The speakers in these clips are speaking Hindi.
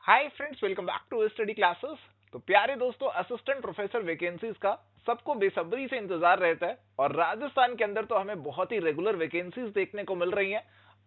Hi friends, welcome back to study classes. तो प्यारे दोस्तों, असिस्टेंट प्रोफेसर वैकेंसीज का सबको बेसब्री से इंतजार रहता है और राजस्थान के अंदर तो हमें बहुत ही रेगुलर वैकेंसीज देखने को मिल रही हैं।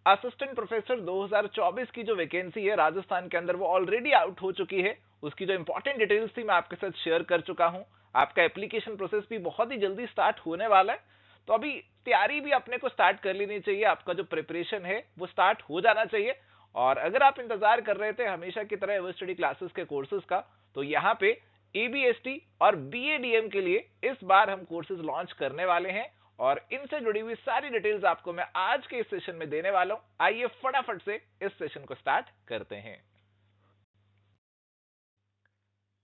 असिस्टेंट प्रोफेसर 2024 की जो वैकेंसी है राजस्थान के अंदर वो ऑलरेडी आउट हो चुकी है। उसकी जो इंपॉर्टेंट डिटेल्स थी मैं आपके साथ शेयर कर चुका हूं। आपका एप्लीकेशन प्रोसेस भी बहुत ही जल्दी स्टार्ट होने वाला है। तो अभी तैयारी भी अपने को स्टार्ट कर लेनी चाहिए। आपका जो प्रिपरेशन है वो स्टार्ट हो जाना चाहिए। और अगर आप इंतजार कर रहे थे हमेशा की तरह एवर स्टडी क्लासेस के कोर्सेज का, तो यहाँ पे एबीएसटी और बीएडीएम के लिए इस बार हम कोर्सेज लॉन्च करने वाले हैं और इनसे जुड़ी हुई सारी डिटेल्स आपको मैं आज के इस सेशन में देने वाला हूं। आइए फटाफट से इस सेशन को स्टार्ट करते हैं।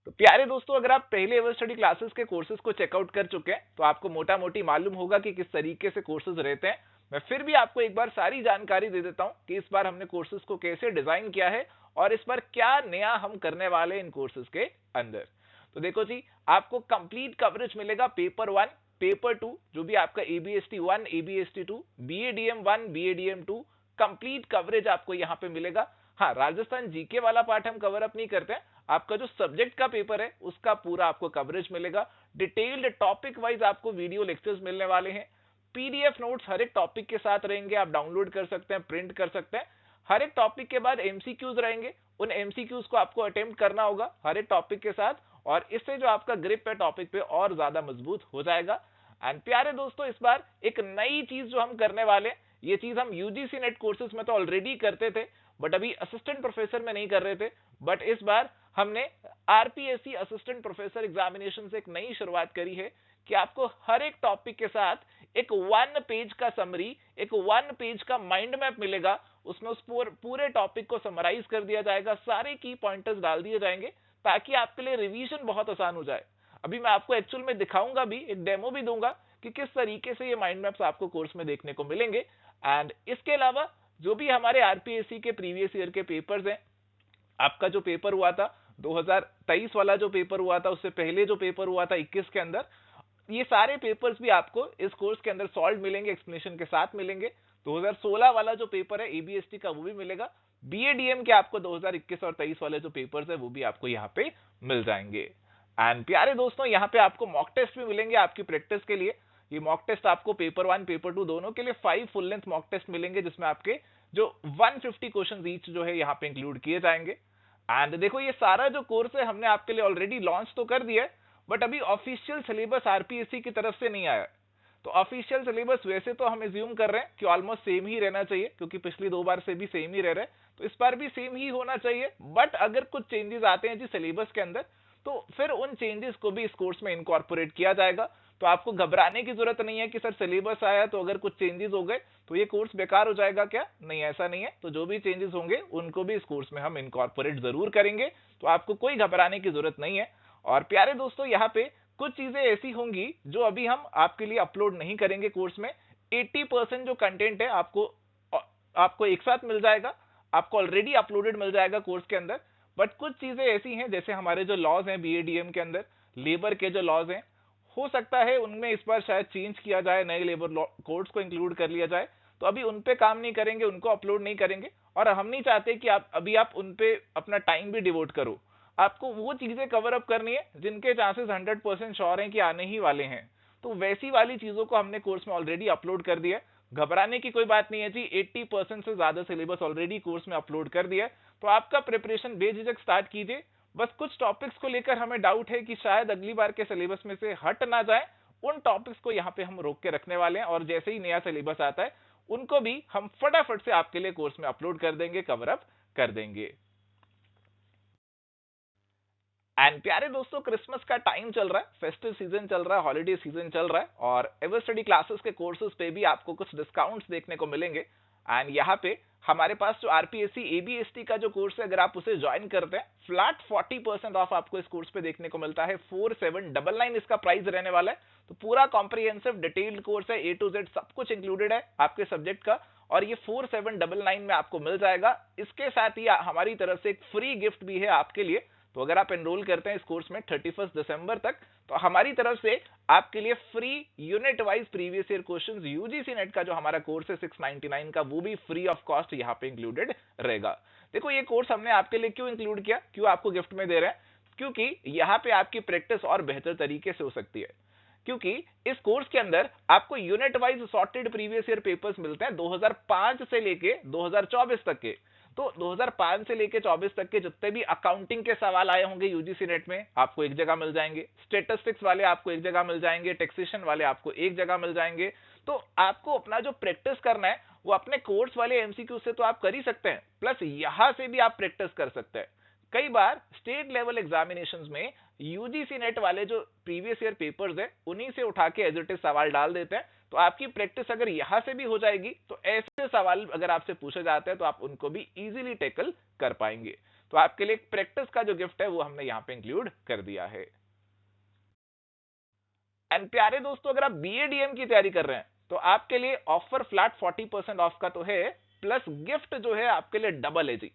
तो प्यारे दोस्तों, अगर आप पहले एवर स्टडी क्लासेस के कोर्सेज को चेकआउट कर चुके हैं तो आपको मोटा मोटी मालूम होगा कि किस तरीके से कोर्सेज रहते हैं। मैं फिर भी आपको एक बार सारी जानकारी दे देता हूं कि इस बार हमने कोर्सेज को कैसे डिजाइन किया है और इस बार क्या नया हम करने वाले इन कोर्सेज के अंदर। तो देखो जी, आपको कंप्लीट कवरेज मिलेगा पेपर 1, पेपर 2, जो भी आपका एबीएसटी 1, एबीएसटी 2, बीएडीएम 1, बीएडीएम 2, कंप्लीट कवरेज आपको यहां पे मिलेगा। हाँ, राजस्थान जीके वाला पार्ट हम कवर अप नहीं करते हैं। आपका जो सब्जेक्ट का पेपर है उसका पूरा आपको कवरेज मिलेगा। डिटेल्ड टॉपिक वाइज आपको वीडियो लेक्चर्स मिलने वाले हैं। पीडीएफ नोट्स हर एक टॉपिक के साथ रहेंगे, आप डाउनलोड कर सकते हैं, प्रिंट कर सकते हैं। हर एक टॉपिक के बाद एमसीक्यूज रहेंगे, उन एमसीक्यूज को आपको अटेम्प्ट करना होगा हर एक टॉपिक के साथ, और इससे जो आपका ग्रिप है टॉपिक पे और ज्यादा मजबूत हो जाएगा। एंड प्यारे दोस्तों, इस बार एक नई चीज जो हम करने वाले, ये चीज हम यूजीसी नेट कोर्सेज में तो ऑलरेडी करते थे बट अभी असिस्टेंट प्रोफेसर में नहीं कर रहे थे। बट इस बार हमने आरपीएससी असिस्टेंट प्रोफेसर एग्जामिनेशन से एक नई शुरुआत करी है कि आपको हर एक टॉपिक के साथ एक 1 पेज का समरी, एक 1 पेज का माइंड मैप मिलेगा। उसमें उस पूरे टॉपिक को समराइज कर दिया जाएगा, सारे की पॉइंटर्स डाल दिए जाएंगे ताकि आपके लिए रिवीजन बहुत आसान हो जाए। अभी मैं आपको एक्चुअल में दिखाऊंगा भी, एक डेमो भी दूंगा कि किस तरीके से ये माइंड मैप्स आपको कोर्स में देखने को मिलेंगे। एंड इसके अलावा जो भी हमारे आरपीएससी के प्रीवियस ईयर के पेपर्स हैं, आपका जो पेपर हुआ था 2023 वाला जो पेपर हुआ था, उससे पहले जो पेपर हुआ था 21 के अंदर, ये सारे पेपर्स भी आपको इस कोर्स के अंदर सॉल्व मिलेंगे, एक्सप्लेनेशन के साथ मिलेंगे। 2016 वाला जो पेपर है एबीएसटी का वो भी मिलेगा। बीएडीएम के आपको 2021 और 23 वाले जो पेपर्स है वो भी आपको यहाँ पे मिल जाएंगे। एंड प्यारे दोस्तों, यहाँ पे आपको मॉक टेस्ट भी मिलेंगे आपकी प्रैक्टिस के लिए। ये मॉक टेस्ट आपको पेपर 1, पेपर 2 दोनों के लिए 5 फुल लेंथ मॉक टेस्ट मिलेंगे, जिसमें आपके जो 150 क्वेश्चन ईच जो है यहाँ पे इंक्लूड किए जाएंगे। एंड देखो, ये सारा जो कोर्स है हमने आपके लिए ऑलरेडी लॉन्च तो कर दिया है बट अभी ऑफिशियल सिलेबस आरपीएससी की तरफ से नहीं आया। तो ऑफिशियल सिलेबस वैसे तो हम एज्यूम कर रहे हैं कि ऑलमोस्ट सेम ही रहना चाहिए, क्योंकि पिछली 2 बार से भी सेम ही रह रहे हैं, तो इस बार भी सेम ही होना चाहिए। बट अगर कुछ चेंजेस आते हैं जी सिलेबस के अंदर, तो फिर उन चेंजेस को भी इस कोर्स में इनकॉर्पोरेट किया जाएगा। तो आपको घबराने की जरूरत नहीं है कि सर सिलेबस आया तो अगर कुछ चेंजेस हो गए तो ये कोर्स बेकार हो जाएगा क्या, नहीं ऐसा नहीं है। तो जो भी चेंजेस होंगे उनको भी इस कोर्स में हम इनकॉर्पोरेट जरूर करेंगे, तो आपको कोई घबराने की जरूरत नहीं है। और प्यारे दोस्तों, यहाँ पे कुछ चीजें ऐसी होंगी जो अभी हम आपके लिए अपलोड नहीं करेंगे कोर्स में। 80% जो कंटेंट है आपको एक साथ मिल जाएगा, आपको ऑलरेडी अपलोडेड मिल जाएगा कोर्स के अंदर। बट कुछ चीजें ऐसी हैं, जैसे हमारे जो लॉज हैं बीएडीएम के अंदर, लेबर के जो लॉज हैं, हो सकता है उनमें इस बार शायद चेंज किया जाए, नए लेबर कोड्स को इंक्लूड कर लिया जाए। तो अभी उन पे काम नहीं करेंगे, उनको अपलोड नहीं करेंगे, और हम नहीं चाहते कि आप उन पे अपना टाइम भी डिवोट करो। आपको वो चीजें कवर अप करनी है जिनके चांसेस 100% श्योर हैं कि आने ही वाले हैं। तो वैसी वाली चीजों को हमने कोर्स में ऑलरेडी अपलोड कर दिया है। घबराने की कोई बात नहीं है जी, 80% से ज्यादा सिलेबस ऑलरेडी कोर्स में अपलोड कर दिया है। तो आपका प्रिपरेशन बेझिझक स्टार्ट कीजिए। बस कुछ टॉपिक्स को लेकर हमें डाउट है कि शायद अगली बार के सिलेबस में से हट ना जाए, उन टॉपिक्स को यहाँ पे हम रोक के रखने वाले हैं, और जैसे ही नया सिलेबस आता है उनको भी हम फटाफट से आपके लिए कोर्स में अपलोड कर देंगे, कवर अप कर देंगे। एंड प्यारे दोस्तों, क्रिसमस का टाइम चल रहा है, फेस्टिव सीजन चल रहा है, हॉलीडे सीजन चल रहा है, और एवर स्टडी क्लासेस के कोर्सेज पे भी आपको कुछ डिस्काउंट्स देखने को मिलेंगे। एंड यहाँ पे हमारे पास जो आरपीएससी एबीएसटी का जो कोर्स है, अगर आप उसे ज्वाइन करते हैं, फ्लैट 40% ऑफ आपको इस कोर्स पे देखने को मिलता है। 4799 इसका प्राइस रहने वाला है। तो पूरा कॉम्प्रिहेंसिव डिटेल्ड कोर्स है, ए टू जेड सब कुछ इंक्लूडेड है आपके सब्जेक्ट का, और ये 4799 में आपको मिल जाएगा। इसके साथ ही हमारी तरफ से एक फ्री गिफ्ट भी है आपके लिए। तो अगर आप एनरोल करते हैं इस कोर्स में 31 दिसंबर तक, तो हमारी तरफ से आपके लिए free unit wise previous year questions UGC net का जो हमारा कोर्स है 699 का, वो भी फ्री ऑफ कॉस्ट यहाँ पे इंक्लूडेड रहेगा। देखो ये कोर्स हमने आपके लिए क्यों इंक्लूड किया, क्यों आपको गिफ्ट में दे रहे हैं, क्योंकि यहाँ पे आपकी प्रैक्टिस और बेहतर तरीके से हो सकती है। क्योंकि इस कोर्स के अंदर आपको unit wise sorted previous year papers मिलते हैं 2005 से लेके 2024 तक के। तो 2005 से लेके 24 तक के जितने भी अकाउंटिंग के सवाल आए होंगे यूजीसी नेट में, आपको एक जगह मिल जाएंगे। स्टेटिस्टिक्स वाले आपको एक जगह मिल जाएंगे, टैक्सेशन वाले आपको एक जगह मिल जाएंगे। तो आपको अपना जो प्रैक्टिस करना है वो अपने कोर्स वाले एमसीक्यू से तो आप कर ही सकते हैं, प्लस यहां से भी आप प्रैक्टिस कर सकते हैं। कई बार स्टेट लेवल एग्जामिनेशंस में यूजीसी नेट वाले जो प्रीवियस ईयर पेपर्स है उन्हीं से उठा के एज इट इज सवाल डाल देते हैं। तो आपकी प्रैक्टिस अगर यहां से भी हो जाएगी तो ऐसे सवाल अगर आपसे पूछे जाते हैं तो आप उनको भी इजीली टैकल कर पाएंगे। तो आपके लिए प्रैक्टिस का जो गिफ्ट है वो हमने यहां पे इंक्लूड कर दिया है। एंड प्यारे दोस्तों, अगर आप बीएडीएम की तैयारी कर रहे हैं तो आपके लिए ऑफर फ्लैट 40% ऑफ का तो है, प्लस गिफ्ट जो है आपके लिए डबल है जी।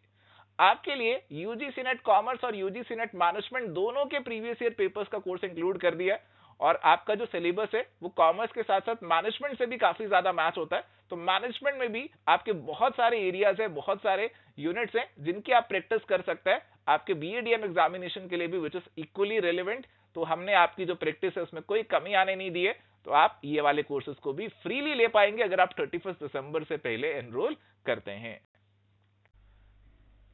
आपके लिए यूजीसी नेट कॉमर्स और यूजीसी नेट मैनेजमेंट दोनों के प्रीवियस ईयर पेपर्स का कोर्स इंक्लूड कर दिया है। और आपका जो सिलेबस है वो कॉमर्स के साथ साथ मैनेजमेंट से भी काफी ज्यादा मैच होता है। तो मैनेजमेंट में भी आपके बहुत सारे एरियाज है, बहुत सारे यूनिट्स हैं जिनकी आप प्रैक्टिस कर सकते हैं आपके बीएडीएम एग्जामिनेशन के लिए भी, विच इज इक्वली रिलेवेंट। तो हमने आपकी जो प्रैक्टिस है उसमें कोई कमी आने नहीं दी है। तो आप ये वाले कोर्सेज को भी फ्रीली ले पाएंगे अगर आप 31 दिसंबर से पहले एनरोल करते हैं।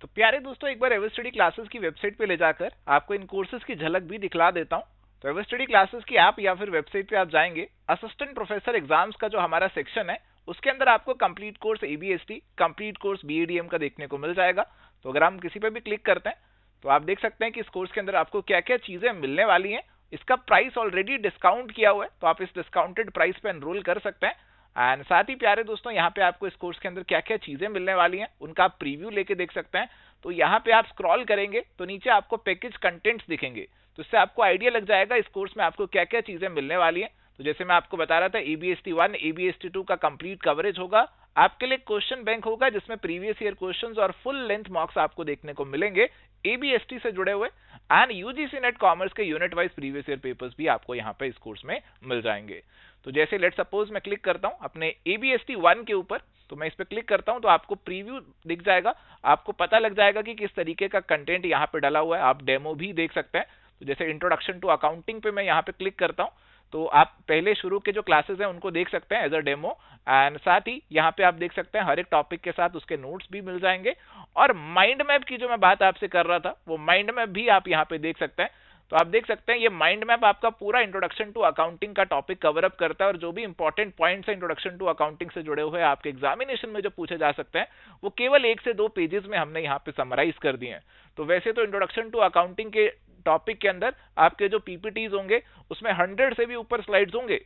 तो प्यारे दोस्तों, एक बार एवर स्टडी क्लासेस की वेबसाइट पे ले जाकर आपको इन कोर्सेज की झलक भी दिखला देता हूं। तो एवर स्टडी क्लासेस की ऐप या फिर वेबसाइट पे आप जाएंगे, असिस्टेंट प्रोफेसर एग्जाम्स का जो हमारा सेक्शन है उसके अंदर आपको complete course एबीएसटी, complete course BADM का देखने को मिल जाएगा। तो अगर हम किसी पे भी क्लिक करते हैं तो आप देख सकते हैं कि इस कोर्स के अंदर आपको क्या क्या चीजें मिलने वाली हैं। इसका प्राइस ऑलरेडी डिस्काउंट किया हुआ है, तो आप इस डिस्काउंटेड प्राइस पे एनरोल कर सकते हैं। एंड साथ ही प्यारे दोस्तों, यहाँ पे आपको इस कोर्स के अंदर क्या क्या चीजें मिलने वाली हैं उनका आप प्रीव्यू लेके देख सकते हैं। तो यहाँ पे आप स्क्रॉल करेंगे तो नीचे आपको पैकेज कंटेंट्स दिखेंगे, तो इससे आपको आइडिया लग जाएगा इस कोर्स में आपको क्या क्या चीजें मिलने वाली हैं। तो जैसे मैं आपको बता रहा था, एबीएसटी 1 एबीएसटी 2 का कंप्लीट कवरेज होगा। आपके लिए क्वेश्चन बैंक होगा जिसमें प्रीवियस ईयर क्वेश्चंस और फुल लेंथ मार्क्स आपको देखने को मिलेंगे एबीएसटी से जुड़े हुए। एंड यूजीसी नेट कॉमर्स के unit wise previous year papers भी आपको यहाँ पे इस कोर्स में मिल जाएंगे। तो जैसे लेट सपोज मैं क्लिक करता हूं अपने एबीएसटी 1 के ऊपर, तो मैं इस पे क्लिक करता हूं तो आपको प्रीव्यू दिख जाएगा, आपको पता लग जाएगा कि किस तरीके का कंटेंट यहाँ पे डाला हुआ है। आप डेमो भी देख सकते हैं। तो जैसे इंट्रोडक्शन टू अकाउंटिंग पे मैं यहाँ पे क्लिक करता हूं तो आप पहले शुरू के जो क्लासेस हैं उनको देख सकते हैं एज अ डेमो। एंड साथ ही यहाँ पे आप देख सकते हैं हर एक टॉपिक के साथ उसके नोट्स भी मिल जाएंगे। और माइंड मैप की जो मैं बात आपसे कर रहा था वो माइंड मैप भी आप यहाँ पे देख सकते हैं। तो आप देख सकते हैं ये माइंड मैप आपका पूरा इंट्रोडक्शन टू अकाउंटिंग का टॉपिक कवर अप करता है, और जो भी इंपॉर्टेंट पॉइंट्स है इंट्रोडक्शन टू अकाउंटिंग से जुड़े हुए आपके एग्जामिनेशन में जो पूछे जा सकते हैं वो केवल 1 से 2 पेजेस में हमने यहाँ पे समराइज कर दिए हैं। तो वैसे तो इंट्रोडक्शन टू अकाउंटिंग के टॉपिक के अंदर आपके जो पीपीटीज होंगे उसमें 100 से भी ऊपर स्लाइड्स होंगे,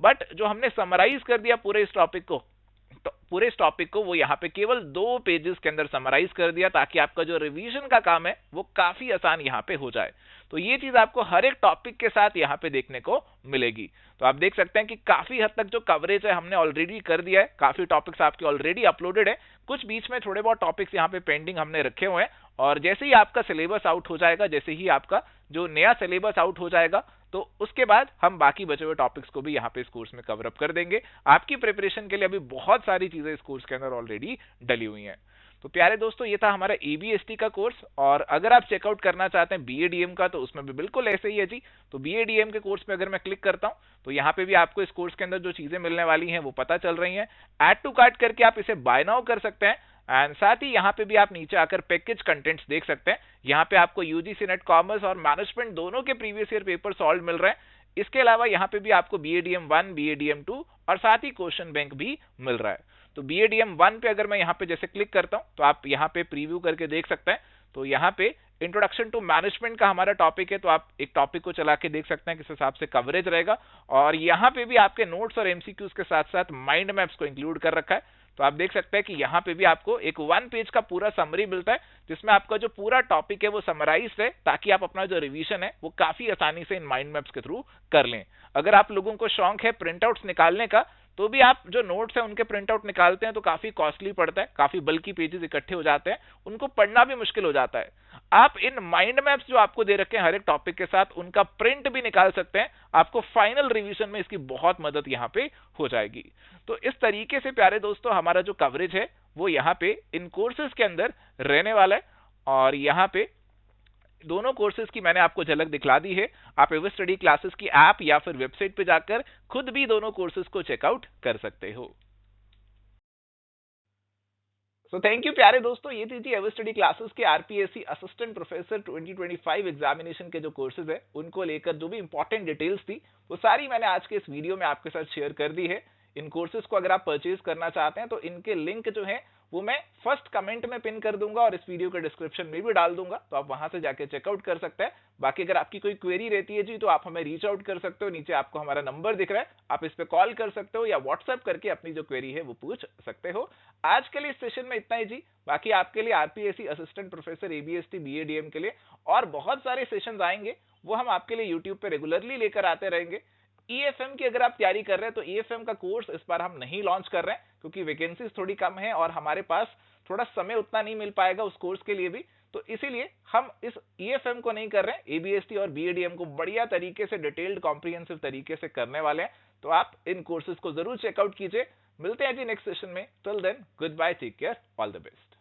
बट जो हमने समराइज कर दिया पूरे इस टॉपिक को वो यहाँ पे केवल 2 पेजेस के अंदर समराइज कर दिया, ताकि आपका जो रिवीजन का काम है वो काफी आसान यहाँ पे हो जाए। तो ये चीज आपको हर एक टॉपिक के साथ यहाँ पे देखने को मिलेगी। तो आप देख सकते हैं कि काफी हद तक जो कवरेज है हमने ऑलरेडी कर दिया है, काफी टॉपिक्स आपके ऑलरेडी अपलोडेड है, कुछ बीच में थोड़े बहुत टॉपिक्स यहाँ पे पेंडिंग हमने रखे हुए हैं। और जैसे ही आपका सिलेबस आउट हो जाएगा, जैसे ही आपका जो नया सिलेबस आउट हो जाएगा, तो उसके बाद हम बाकी बचे हुए टॉपिक्स को भी यहाँ पे इस कोर्स में कवर अप कर देंगे। आपकी प्रिपरेशन के लिए अभी बहुत सारी चीजें इस कोर्स के अंदर ऑलरेडी डली हुई हैं। तो प्यारे दोस्तों, ये था हमारा एबीएसटी का कोर्स। और अगर आप चेकआउट करना चाहते हैं बीएडीएम का तो उसमें भी बिल्कुल ऐसे ही है जी। तो बीएडीएम के कोर्स पे अगर मैं क्लिक करता हूं तो यहाँ पे भी आपको इस कोर्स के अंदर जो चीजें मिलने वाली हैं वो पता चल रही हैं। ऐड टू कार्ट करके आप इसे बाय नाउ कर सकते हैं। एंड साथ ही यहाँ पे भी आप नीचे आकर पैकेज कंटेंट्स देख सकते हैं। यहाँ पे आपको यूजीसी नेट कॉमर्स और मैनेजमेंट दोनों के प्रीवियस ईयर पेपर सॉल्व मिल रहे हैं। इसके अलावा यहाँ पे भी आपको बीएडीएम 1, बीएडीएम 2 और साथ ही क्वेश्चन बैंक भी मिल रहा है। तो बीएडीएम 1 पे अगर मैं यहाँ पे जैसे क्लिक करता हूँ तो आप यहाँ पे प्रीव्यू करके देख सकते हैं। तो यहाँ पे इंट्रोडक्शन टू मैनेजमेंट का हमारा टॉपिक है, तो आप एक टॉपिक को चला के देख सकते हैं किस हिसाब से कवरेज रहेगा। और यहाँ पे भी आपके नोट्स और एमसीक्यूज के साथ साथ माइंड मैप्स को इंक्लूड कर रखा है। तो आप देख सकते हैं कि यहाँ पे भी आपको एक 1 पेज का पूरा समरी मिलता है, जिसमें आपका जो पूरा टॉपिक है वो समराइज है, ताकि आप अपना जो रिवीजन है वो काफी आसानी से इन माइंड मैप्स के थ्रू कर लें। अगर आप लोगों को शौक है प्रिंटआउट्स निकालने का, तो भी आप जो नोट्स है उनके प्रिंट आउट निकालते हैं तो काफी कॉस्टली पड़ता है, काफी बल्कि पेजेस इकट्ठे हो जाते हैं, उनको पढ़ना भी मुश्किल हो जाता है। आप इन माइंड मैप्स जो आपको दे रखे हैं हर एक टॉपिक के साथ, उनका प्रिंट भी निकाल सकते हैं। आपको फाइनल रिवीजन में इसकी बहुत मदद यहां पे हो जाएगी। तो इस तरीके से प्यारे दोस्तों हमारा जो कवरेज है वो यहां पे इन कोर्सेज के अंदर रहने वाला है। और यहां पे दोनों कोर्सेज की मैंने आपको झलक दिखला दी है। आप एवर स्टडी क्लासेस की ऐप या फिर वेबसाइट पे जाकर खुद भी दोनों कोर्सेज को चेकआउट कर सकते हो। सो थैंक यू प्यारे दोस्तों, ये थी एवर स्टडी क्लासेस के आरपीएससी असिस्टेंट प्रोफेसर 2025 एग्जामिनेशन के जो कोर्सेज है उनको लेकर जो भी इंपॉर्टेंट डिटेल्स थी वो सारी मैंने आज के इस वीडियो में आपके साथ शेयर कर दी है। इन कोर्सेज को अगर आप परचेज करना चाहते हैं तो इनके लिंक जो है वो मैं फर्स्ट कमेंट में पिन कर दूंगा और इस वीडियो के डिस्क्रिप्शन में भी डाल दूंगा, तो आप वहां से जाके चेकआउट कर सकते हैं। बाकी अगर आपकी कोई क्वेरी रहती है जी तो आप हमें रीच आउट कर सकते हो, नीचे आपको हमारा नंबर दिख रहा है, आप इस पे कॉल कर सकते हो या व्हाट्सएप करके अपनी जो क्वेरी है वो पूछ सकते हो। आज के लिए इस सेशन में इतना ही जी। बाकी आपके लिए आरपीएससी असिस्टेंट प्रोफेसर एबीएसटी बीएडीएम के लिए और बहुत सारे सेशंस आएंगे, वो हम आपके लिए यूट्यूब पे रेगुलरली लेकर आते रहेंगे। ईएफएम की अगर आप तैयारी कर रहे हैं तो ईएफएम का कोर्स इस बार हम नहीं लॉन्च कर रहे हैं क्योंकि वैकेंसीज थोड़ी कम है और हमारे पास थोड़ा समय उतना नहीं मिल पाएगा उस कोर्स के लिए भी, तो इसीलिए हम इस ईएफएम को नहीं कर रहे हैं। एबीएसटी और बीएडीएम को बढ़िया तरीके से डिटेल्ड कॉम्प्रिहेंसिव तरीके से करने वाले हैं, तो आप इन कोर्सेज को जरूर चेकआउट कीजिए। मिलते हैं जी नेक्स्ट सेशन में। Till then goodbye, take care, all the best.